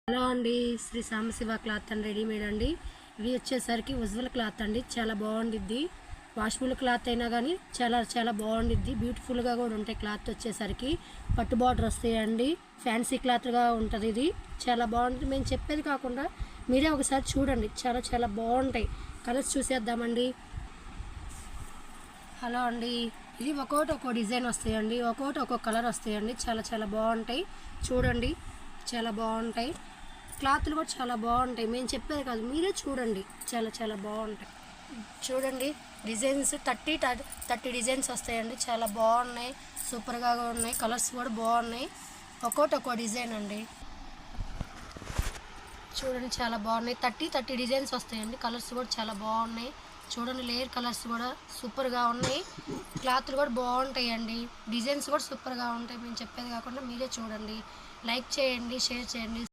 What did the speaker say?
Hello అండి, Sri Sambasiva cloth and readymade అండి. ఇవి వచ్చేసరికి ఉజ్వల్ క్లాత్ అండి. చాలా బాగుండిద్ది. వాష్బుల్ క్లాత్ అయినా కానీ చాలా చాలా బాగుండిద్ది. బ్యూటిఫుల్గా కూడా ఉంటాయి. క్లాత్ వచ్చేసరికి పట్టు బార్డర్ వస్తాయండి. ఫ్యాన్సీ క్లాత్గా ఉంటుంది. ఇది చాలా బాగుంటుంది. మేము చెప్పేది కాకుండా మీరే ఒకసారి చూడండి. చాలా చాలా బాగుంటాయి. కలర్స్ చూసేద్దామండి. హలో అండి, ఇది ఒక్కొక్కటి ఒక్కో డిజైన్ వస్తాయండి. ఒక్కొక్కటి ఒక్కో కలర్ వస్తాయండి. చాలా చాలా బాగుంటాయి. చూడండి, చాలా బాగుంటాయి. క్లాత్లు కూడా చాలా బాగుంటాయి. మేము చెప్పేది కాదు, మీరే చూడండి. చాలా చాలా బాగుంటాయి. చూడండి, డిజైన్స్ 30 డిజైన్స్ వస్తాయండి. చాలా బాగున్నాయి. సూపర్గా ఉన్నాయి. కలర్స్ కూడా బాగున్నాయి. ఒక్కొక్కటి ఒక్కో డిజైన్ అండి. చూడండి, చాలా బాగున్నాయి. 30 డిజైన్స్ వస్తాయండి. కలర్స్ కూడా చాలా బాగున్నాయి. చూడండి, లేయర్ కలర్స్ కూడా సూపర్గా ఉన్నాయి. క్లాత్లు కూడా బాగుంటాయండి. డిజైన్స్ కూడా సూపర్గా ఉంటాయి. మేము చెప్పేది కాకుండా మీరే చూడండి. లైక్ చేయండి, షేర్ చేయండి.